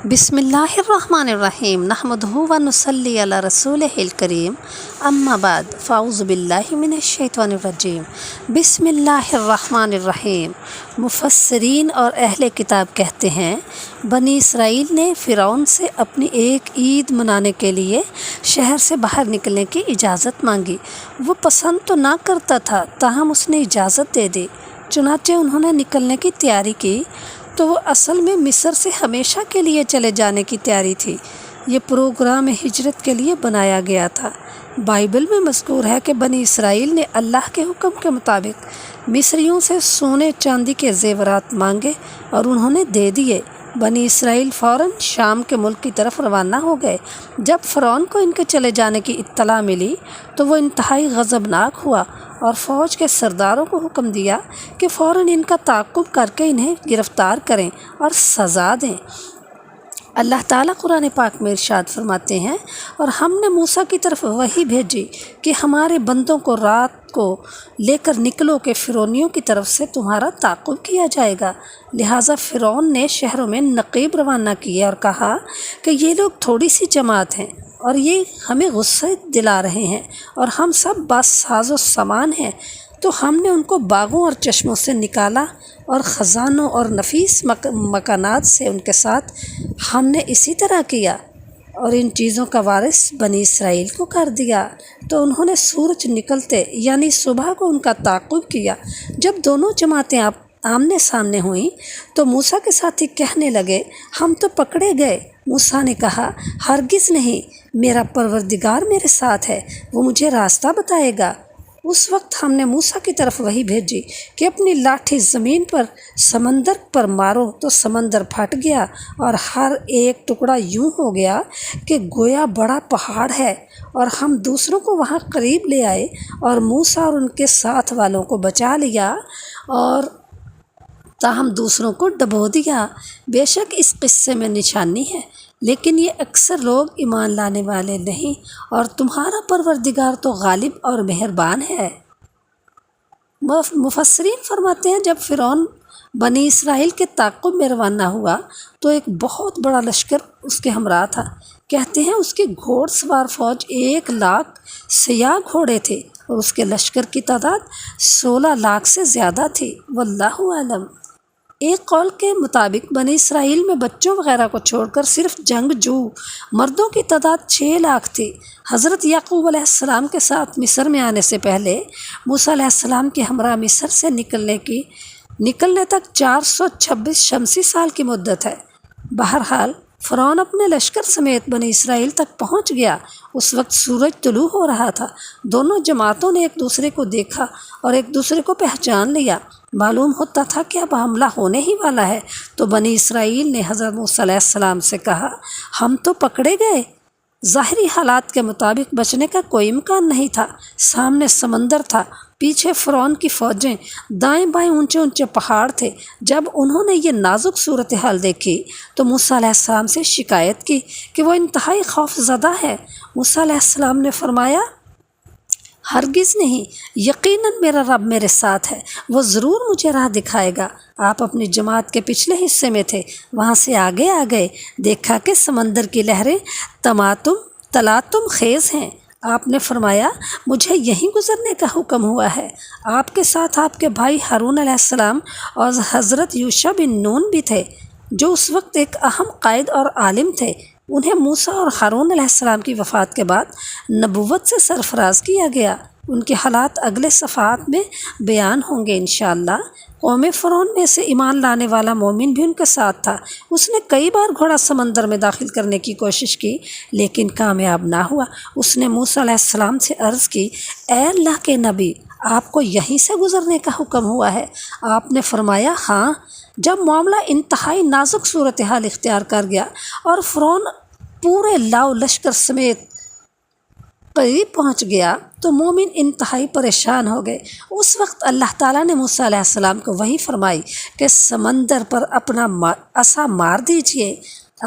بسم اللہ الرحمن الرحیم نحمدہ و نصلی علی رسولہ الکریم اما بعد فاعوذ باللہ من الشیطان الرجیم بسم اللہ الرحمن الرحیم۔ مفسرین اور اہل کتاب کہتے ہیں بنی اسرائیل نے فرعون سے اپنی ایک عید منانے کے لیے شہر سے باہر نکلنے کی اجازت مانگی۔ وہ پسند تو نہ کرتا تھا تاہم اس نے اجازت دے دی۔ چنانچہ انہوں نے نکلنے کی تیاری کی تو وہ اصل میں مصر سے ہمیشہ کے لیے چلے جانے کی تیاری تھی۔ یہ پروگرام ہجرت کے لیے بنایا گیا تھا۔ بائبل میں مذکور ہے کہ بنی اسرائیل نے اللہ کے حکم کے مطابق مصریوں سے سونے چاندی کے زیورات مانگے اور انہوں نے دے دیے۔ بنی اسرائیل فوراً شام کے ملک کی طرف روانہ ہو گئے۔ جب فرعون کو ان کے چلے جانے کی اطلاع ملی تو وہ انتہائی غضبناک ہوا اور فوج کے سرداروں کو حکم دیا کہ فوراً ان کا تعاقب کر کے انہیں گرفتار کریں اور سزا دیں۔ اللہ تعالیٰ قرآن پاک میں ارشاد فرماتے ہیں، اور ہم نے موسیٰ کی طرف وحی بھیجی کہ ہمارے بندوں کو رات کو لے کر نکلو کہ فرعونیوں کی طرف سے تمہارا تعاقب کیا جائے گا۔ لہٰذا فرعون نے شہروں میں نقیب روانہ کیے اور کہا کہ یہ لوگ تھوڑی سی جماعت ہیں اور یہ ہمیں غصہ دلا رہے ہیں اور ہم سب باساز و سامان ہیں، تو ہم نے ان کو باغوں اور چشموں سے نکالا اور خزانوں اور نفیس مکانات سے ان کے ساتھ ہم نے اسی طرح کیا اور ان چیزوں کا وارث بنی اسرائیل کو کر دیا۔ تو انہوں نے سورج نکلتے یعنی صبح کو ان کا تعاقب کیا۔ جب دونوں جماعتیں آمنے سامنے ہوئیں تو موسیٰ کے ساتھی کہنے لگے، ہم تو پکڑے گئے۔ موسیٰ نے کہا، ہرگز نہیں، میرا پروردگار میرے ساتھ ہے، وہ مجھے راستہ بتائے گا۔ اس وقت ہم نے موسیٰ کی طرف وحی بھیجی کہ اپنی لاٹھی زمین پر سمندر پر مارو، تو سمندر پھٹ گیا اور ہر ایک ٹکڑا یوں ہو گیا کہ گویا بڑا پہاڑ ہے، اور ہم دوسروں کو وہاں قریب لے آئے اور موسیٰ اور ان کے ساتھ والوں کو بچا لیا اور تاہم دوسروں کو ڈبو دیا۔ بے شک اس قصے میں نشانی ہے، لیکن یہ اکثر لوگ ایمان لانے والے نہیں، اور تمہارا پروردگار تو غالب اور مہربان ہے۔ مفسرین فرماتے ہیں جب فرعون بنی اسرائیل کے تعاقب میں روانہ ہوا تو ایک بہت بڑا لشکر اس کے ہمراہ تھا۔ کہتے ہیں اس کی گھوڑ سوار فوج 1,00,000 سیاہ گھوڑے تھے اور اس کے لشکر کی تعداد 16 لاکھ سے زیادہ تھی۔ واللہ اعلم۔ ایک قول کے مطابق بنی اسرائیل میں بچوں وغیرہ کو چھوڑ کر صرف جنگجو مردوں کی تعداد 6 لاکھ تھی۔ حضرت یعقوب علیہ السلام کے ساتھ مصر میں آنے سے پہلے موسیٰ علیہ السلام کے ہمراہ مصر سے نکلنے تک 426 شمسی سال کی مدت ہے۔ بہرحال فرعون اپنے لشکر سمیت بنی اسرائیل تک پہنچ گیا۔ اس وقت سورج طلوع ہو رہا تھا۔ دونوں جماعتوں نے ایک دوسرے کو دیکھا اور ایک دوسرے کو پہچان لیا۔ معلوم ہوتا تھا کہ اب حملہ ہونے ہی والا ہے، تو بنی اسرائیل نے حضرت موسیٰ علیہ السلام سے کہا، ہم تو پکڑے گئے۔ ظاہری حالات کے مطابق بچنے کا کوئی امکان نہیں تھا۔ سامنے سمندر تھا، پیچھے فرعون کی فوجیں، دائیں بائیں اونچے اونچے پہاڑ تھے۔ جب انہوں نے یہ نازک صورتحال دیکھی تو موسیٰ علیہ السلام سے شکایت کی کہ وہ انتہائی خوف زدہ ہے۔ موسیٰ علیہ السلام نے فرمایا، ہرگز نہیں، یقیناً میرا رب میرے ساتھ ہے، وہ ضرور مجھے راہ دکھائے گا۔ آپ اپنی جماعت کے پچھلے حصے میں تھے، وہاں سے آگے آ گئے، دیکھا کہ سمندر کی لہریں تلاطم خیز ہیں۔ آپ نے فرمایا، مجھے یہیں گزرنے کا حکم ہوا ہے۔ آپ کے ساتھ آپ کے بھائی ہارون علیہ السلام اور حضرت یوشع بن نون بھی تھے، جو اس وقت ایک اہم قائد اور عالم تھے۔ انہیں موسیٰ اور ہارون علیہ السلام کی وفات کے بعد نبوت سے سرفراز کیا گیا۔ ان کے حالات اگلے صفحات میں بیان ہوں گے انشاءاللہ۔ قوم فرعون میں سے ایمان لانے والا مومن بھی ان کے ساتھ تھا۔ اس نے کئی بار گھوڑا سمندر میں داخل کرنے کی کوشش کی لیکن کامیاب نہ ہوا۔ اس نے موسیٰ علیہ السلام سے عرض کی، اے اللہ کے نبی، آپ کو یہیں سے گزرنے کا حکم ہوا ہے؟ آپ نے فرمایا، ہاں۔ جب معاملہ انتہائی نازک صورتحال اختیار کر گیا اور فرعون پورے لاؤ لشکر سمیت قریب پہنچ گیا تو مومن انتہائی پریشان ہو گئے۔ اس وقت اللہ تعالیٰ نے موسیٰ علیہ السلام کو وحی فرمائی کہ سمندر پر اپنا عصا مار دیجئے۔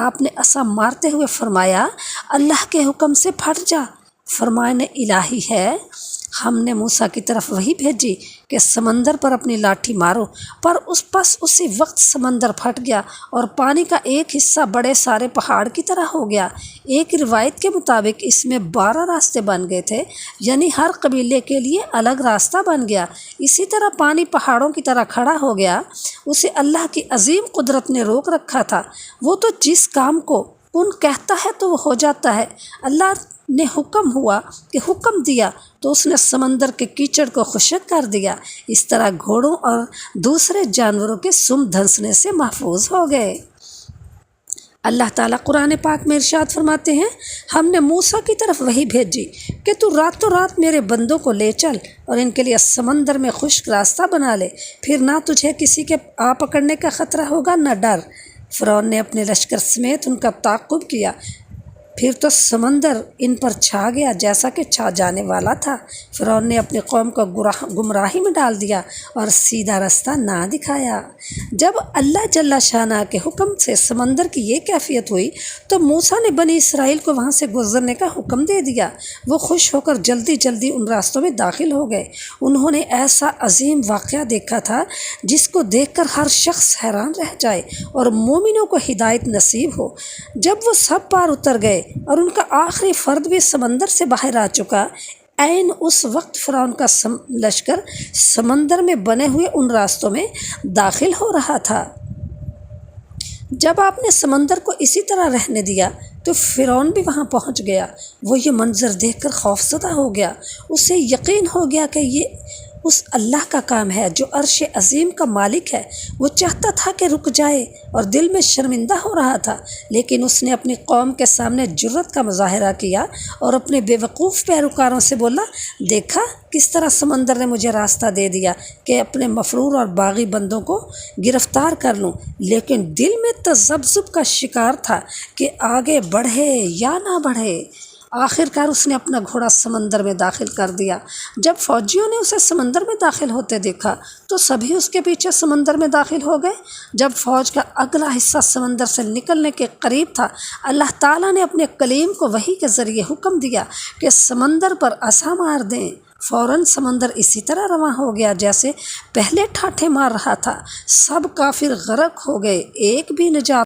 آپ نے عصا مارتے ہوئے فرمایا، اللہ کے حکم سے پھٹ جا۔ فرمان الہی ہے، ہم نے موسیٰ کی طرف وحی بھیجی کہ سمندر پر اپنی لاٹھی مارو، پر اسی وقت سمندر پھٹ گیا اور پانی کا ایک حصہ بڑے سارے پہاڑ کی طرح ہو گیا۔ ایک روایت کے مطابق اس میں 12 راستے بن گئے تھے، یعنی ہر قبیلے کے لیے الگ راستہ بن گیا۔ اسی طرح پانی پہاڑوں کی طرح کھڑا ہو گیا۔ اسے اللہ کی عظیم قدرت نے روک رکھا تھا۔ وہ تو جس کام کو کن کہتا ہے تو وہ ہو جاتا ہے۔ اللہ نے حکم دیا تو اس نے سمندر کے کیچڑ کو خشک کر دیا۔ اس طرح گھوڑوں اور دوسرے جانوروں کے سم دھنسنے سے محفوظ ہو گئے۔ اللہ تعالیٰ قرآن پاک میں ارشاد فرماتے ہیں، ہم نے موسیٰ کی طرف وحی بھیجی کہ تو راتوں رات میرے بندوں کو لے چل اور ان کے لیے سمندر میں خشک راستہ بنا لے، پھر نہ تجھے کسی کے آ پکڑنے کا خطرہ ہوگا نہ ڈر۔ فرعون نے اپنے لشکر سمیت ان کا تعاقب کیا، پھر تو سمندر ان پر چھا گیا جیسا کہ چھا جانے والا تھا۔ فرعون نے اپنی قوم کو گمراہی میں ڈال دیا اور سیدھا رستہ نہ دکھایا۔ جب اللہ جل شانہ کے حکم سے سمندر کی یہ کیفیت ہوئی تو موسیٰ نے بنی اسرائیل کو وہاں سے گزرنے کا حکم دے دیا۔ وہ خوش ہو کر جلدی جلدی ان راستوں میں داخل ہو گئے۔ انہوں نے ایسا عظیم واقعہ دیکھا تھا جس کو دیکھ کر ہر شخص حیران رہ جائے اور مومنوں کو ہدایت نصیب ہو۔ جب وہ سب پار اتر گئے اور ان کا آخری فرد بھی سمندر سے باہر آ چکا، عین اس وقت فرعون کا لشکر سمندر میں بنے ہوئے ان راستوں میں داخل ہو رہا تھا۔ جب آپ نے سمندر کو اسی طرح رہنے دیا تو فرعون بھی وہاں پہنچ گیا۔ وہ یہ منظر دیکھ کر خوفزدہ ہو گیا۔ اسے یقین ہو گیا کہ یہ اس اللہ کا کام ہے جو عرش عظیم کا مالک ہے۔ وہ چاہتا تھا کہ رک جائے اور دل میں شرمندہ ہو رہا تھا، لیکن اس نے اپنی قوم کے سامنے جرأت کا مظاہرہ کیا اور اپنے بے وقوف پیروکاروں سے بولا، دیکھا کس طرح سمندر نے مجھے راستہ دے دیا کہ اپنے مفرور اور باغی بندوں کو گرفتار کر لوں، لیکن دل میں تذبذب کا شکار تھا کہ آگے بڑھے یا نہ بڑھے۔ آخر کار اس نے اپنا گھوڑا سمندر میں داخل کر دیا۔ جب فوجیوں نے اسے سمندر میں داخل ہوتے دیکھا تو سبھی اس کے پیچھے سمندر میں داخل ہو گئے۔ جب فوج کا اگلا حصہ سمندر سے نکلنے کے قریب تھا، اللہ تعالیٰ نے اپنے کلیم کو وحی کے ذریعے حکم دیا کہ سمندر پر عصا مار دیں۔ فوراً سمندر اسی طرح رواں ہو گیا جیسے پہلے ٹھاٹھے مار رہا تھا۔ سب کافر غرق ہو گئے، ایک بھی نجات